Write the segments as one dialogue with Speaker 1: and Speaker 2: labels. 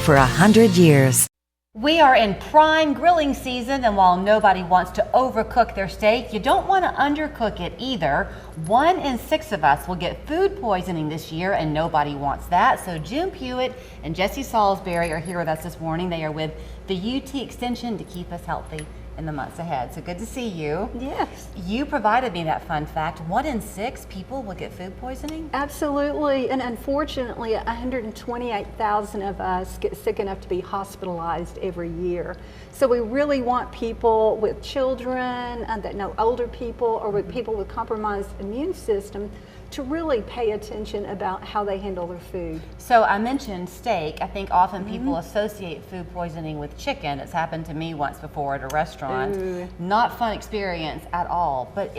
Speaker 1: for 100 years.
Speaker 2: We are in prime grilling season, and while nobody wants to overcook their steak, you don't want to undercook it either. 1 in 6 of us will get food poisoning this year, and nobody wants that. So June Pewitt and Jessie Salisbury are here with us this morning. They are with the UT Extension to keep us healthy in the months ahead. So good to see you.
Speaker 3: Yes.
Speaker 2: You provided me that fun fact. 1 in 6 people will get food poisoning?
Speaker 3: Absolutely, and unfortunately 128,000 of us get sick enough to be hospitalized every year. So we really want people with children that know older people or with people with compromised immune system to really pay attention about how they handle their food.
Speaker 2: So I mentioned steak. I think often people associate food poisoning with chicken. It's happened to me once before at a restaurant.
Speaker 3: Ooh.
Speaker 2: Not fun experience at all. But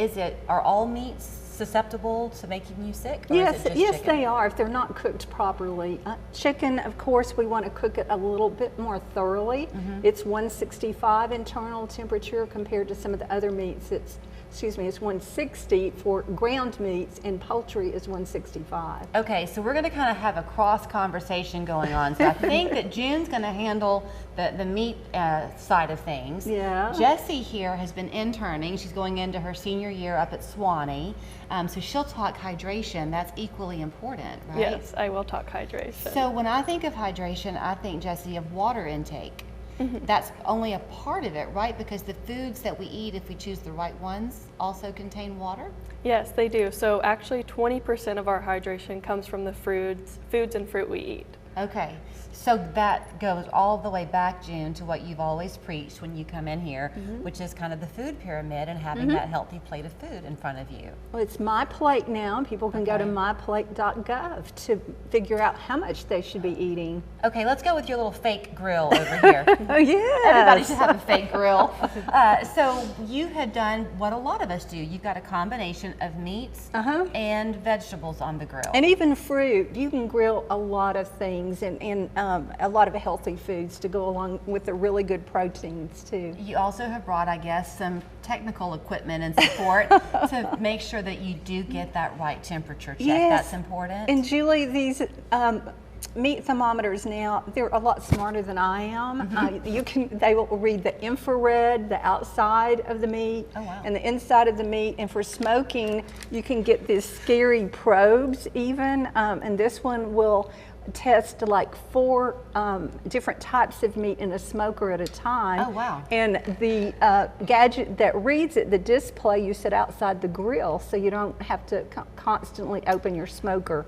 Speaker 2: are all meats susceptible to making you sick? Or
Speaker 3: Yes,
Speaker 2: is it just
Speaker 3: yes,
Speaker 2: chicken?
Speaker 3: they are if they're not cooked properly. Chicken, of course, we want to cook it a little bit more thoroughly. It's 165 internal temperature compared to some of the other meats. It's 160 for ground meats, and poultry is 165.
Speaker 2: Okay, so we're going to kind of have a cross conversation going on. So I think that June's going to handle the meat side of things.
Speaker 3: Yeah.
Speaker 2: Jessie here has been interning. She's going into her senior year up at Swanee. So she'll talk hydration. That's equally important, right?
Speaker 4: Yes, I will talk hydration.
Speaker 2: So when I think of hydration, I think, Jessie, of water intake. That's only a part of it, right? Because the foods that we eat, if we choose the right ones, also contain water?
Speaker 4: Yes, they do. So actually 20% of our hydration comes from the foods and fruit we eat.
Speaker 2: Okay, so that goes all the way back, June, to what you've always preached when you come in here, which is kind of the food pyramid and having that healthy plate of food in front of you.
Speaker 3: Well, it's My Plate now. People can go to myplate.gov to figure out how much they should be eating.
Speaker 2: Okay, let's go with your little fake grill over here.
Speaker 3: Oh, yes.
Speaker 2: Everybody should have a fake grill. So you had done what a lot of us do. You've got a combination of meats and vegetables on the grill.
Speaker 3: And even fruit. You can grill a lot of things and a lot of healthy foods to go along with the really good proteins too.
Speaker 2: You also have brought, I guess, some technical equipment and support to make sure that you do get that right temperature check.
Speaker 3: Yes.
Speaker 2: That's important.
Speaker 3: And Julie, these meat thermometers now, they're a lot smarter than I am. They will read the infrared, the outside of the meat, and the inside of the meat. And for smoking, you can get these scary probes even, and this one will test like 4 different types of meat in a smoker at a time.
Speaker 2: Oh, wow.
Speaker 3: And the gadget that reads it, the display, you sit outside the grill so you don't have to constantly open your smoker.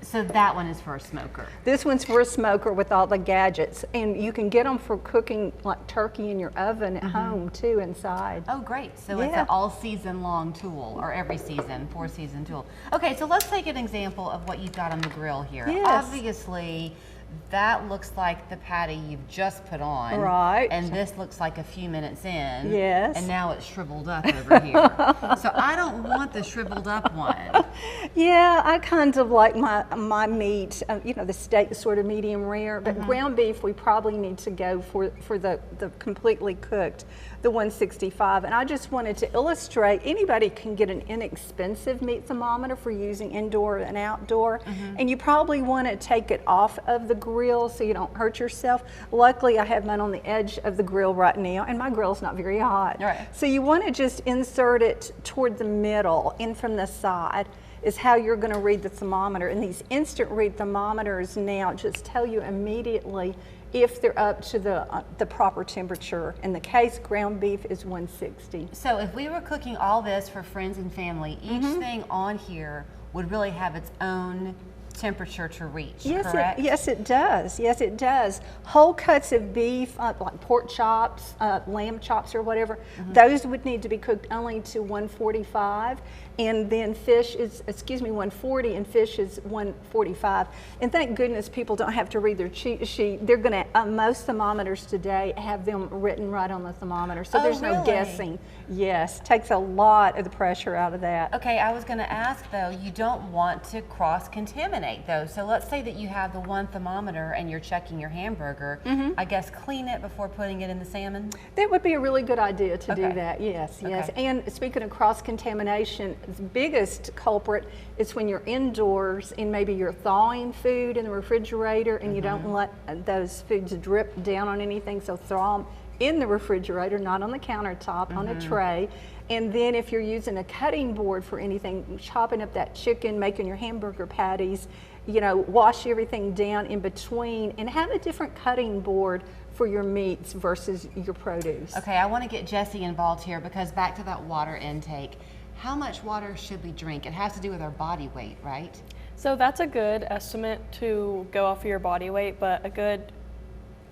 Speaker 2: So that one is for a smoker.
Speaker 3: This one's for a smoker with all the gadgets, and you can get them for cooking like turkey in your oven at home too inside.
Speaker 2: Oh, great. So it's an all season long tool, or every season, 4-season tool. Okay, so let's take an example of what you've got on the grill here.
Speaker 3: Yes.
Speaker 2: Obviously, that looks like the patty you've just put on.
Speaker 3: Right.
Speaker 2: And this looks like a few minutes in.
Speaker 3: Yes.
Speaker 2: And now it's shriveled up over here. So I don't want the shriveled up one.
Speaker 3: Yeah, I kind of like my meat, the steak sort of medium rare, but ground beef we probably need to go for the completely cooked, the 165. And I just wanted to illustrate, anybody can get an inexpensive meat thermometer for using indoor and outdoor, and you probably want to take it off of the grill so you don't hurt yourself. Luckily, I have mine on the edge of the grill right now, and my grill's not very hot.
Speaker 2: Right.
Speaker 3: So you want to just insert it toward the middle, in from the side is how you're going to read the thermometer. And these instant read thermometers now just tell you immediately if they're up to the proper temperature. In the case, ground beef is 160.
Speaker 2: So if we were cooking all this for friends and family, each thing on here would really have its own temperature to reach, correct?
Speaker 3: Yes, it does. Yes, it does. Whole cuts of beef, like pork chops, lamb chops or whatever, those would need to be cooked only to 145. And then fish is, 140, and fish is 145. And thank goodness people don't have to read their cheat sheet. They're going to, most thermometers today have them written right on the thermometer. So there's no guessing. Yes, takes a lot of the pressure out of that.
Speaker 2: Okay, I was going to ask though, you don't want to cross-contaminate contaminate though. So let's say that you have the one thermometer and you're checking your hamburger. I guess clean it before putting it in the salmon.
Speaker 3: That would be a really good idea to do
Speaker 2: Okay.
Speaker 3: that, yes, yes.
Speaker 2: Okay.
Speaker 3: And speaking of cross-contamination, the biggest culprit is when you're indoors and maybe you're thawing food in the refrigerator and you don't let those foods drip down on anything, so thaw them in the refrigerator, not on the countertop, on a tray. And then if you're using a cutting board for anything, chopping up that chicken, making your hamburger patties, you know, wash everything down in between and have a different cutting board for your meats versus your produce.
Speaker 2: Okay, I want to get Jessie involved here because back to that water intake. How much water should we drink? It has to do with our body weight, right?
Speaker 4: So that's a good estimate to go off of your body weight, but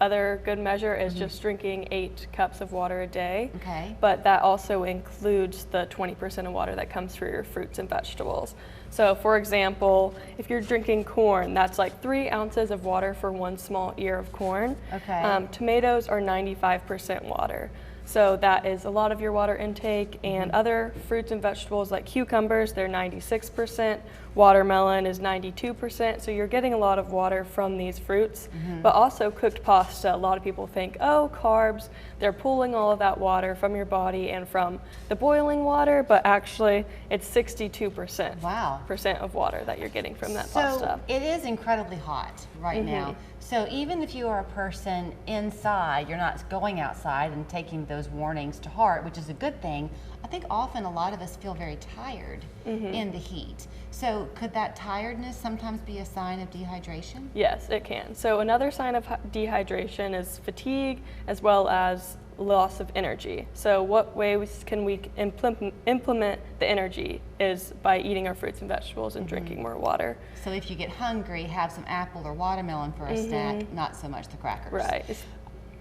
Speaker 4: other good measure is just drinking 8 cups of water a day.
Speaker 2: Okay.
Speaker 4: But that also includes the 20% of water that comes through your fruits and vegetables. So for example, if you're drinking corn, that's like 3 ounces of water for 1 small ear of corn.
Speaker 2: Okay.
Speaker 4: Tomatoes are 95% water. So that is a lot of your water intake, and other fruits and vegetables like cucumbers, they're 96%, watermelon is 92%, so you're getting a lot of water from these fruits. But also cooked pasta, a lot of people think, oh, carbs, they're pulling all of that water from your body and from the boiling water, but actually it's 62%
Speaker 2: Wow.
Speaker 4: of water that you're getting from that
Speaker 2: So
Speaker 4: pasta.
Speaker 2: it is incredibly hot right now. So even if you are a person inside, you're not going outside and taking those warnings to heart, which is a good thing. I think often a lot of us feel very tired in the heat. So could that tiredness sometimes be a sign of dehydration?
Speaker 4: Yes, it can. So another sign of dehydration is fatigue as well as loss of energy. So what ways can we implement the energy is by eating our fruits and vegetables and drinking more water.
Speaker 2: So if you get hungry, have some apple or watermelon for a snack, not so much the crackers.
Speaker 4: Right.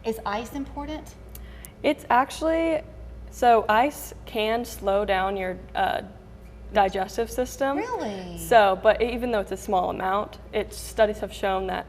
Speaker 2: Is ice important?
Speaker 4: It's actually, so ice can slow down your digestive system.
Speaker 2: Really?
Speaker 4: So, but even though it's a small amount, studies have shown that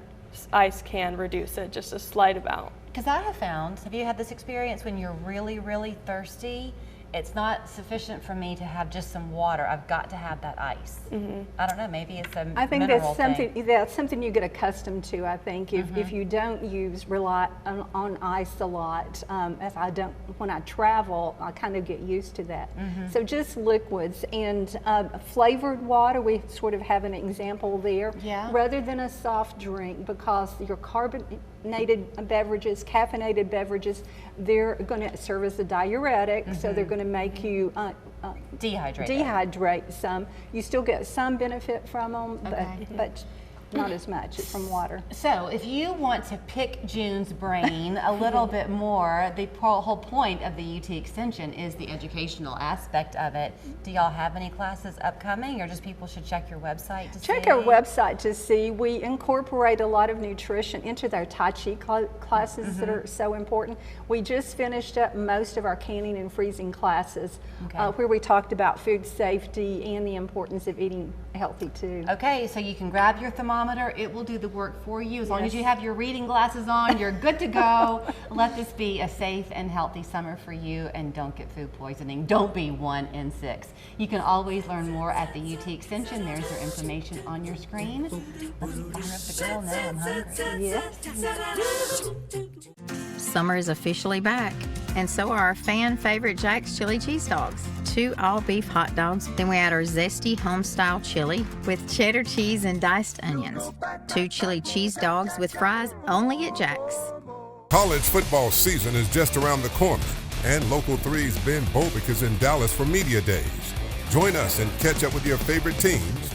Speaker 4: ice can reduce it just a slight amount.
Speaker 2: Because I have you had this experience when you're really, really thirsty? It's not sufficient for me to have just some water. I've got to have that ice. I don't know, maybe it's a
Speaker 3: I think
Speaker 2: mineral
Speaker 3: that's something you get accustomed to. I think if you don't rely on ice a lot, as I don't, when I travel, I kind of get used to that. So just liquids and flavored water. We sort of have an example there, rather than a soft drink, because your carbonated beverages, caffeinated beverages, they're going to serve as a diuretic, so they're going to make you dehydrate some. You still get some benefit from them, but not as much from water.
Speaker 2: So if you want to pick June's brain a little bit more, the whole point of the UT Extension is the educational aspect of it. Do y'all have any classes upcoming, or just people should check your website to see?
Speaker 3: Check our website to see. We incorporate a lot of nutrition into their Tai Chi classes that are so important. We just finished up most of our canning and freezing classes, where we talked about food safety and the importance of eating healthy too.
Speaker 2: Okay, so you can grab your thermometer. It will do the work for you. As long as you have your reading glasses on, you're good to go. Let this be a safe and healthy summer for you, and don't get food poisoning. Don't be 1 in 6. You can always learn more at the UT Extension. There's your information on your screen. Let's fire up the grill now. I'm hungry.
Speaker 1: Summer is officially back, and so are our fan favorite Jack's chili cheese dogs. 2 all-beef hot dogs, then we add our zesty home-style chili with cheddar cheese and diced onions. 2 chili cheese dogs with fries only at Jack's.
Speaker 5: College football season is just around the corner, and Local 3's Ben Bobick is in Dallas for Media Days. Join us and catch up with your favorite teams,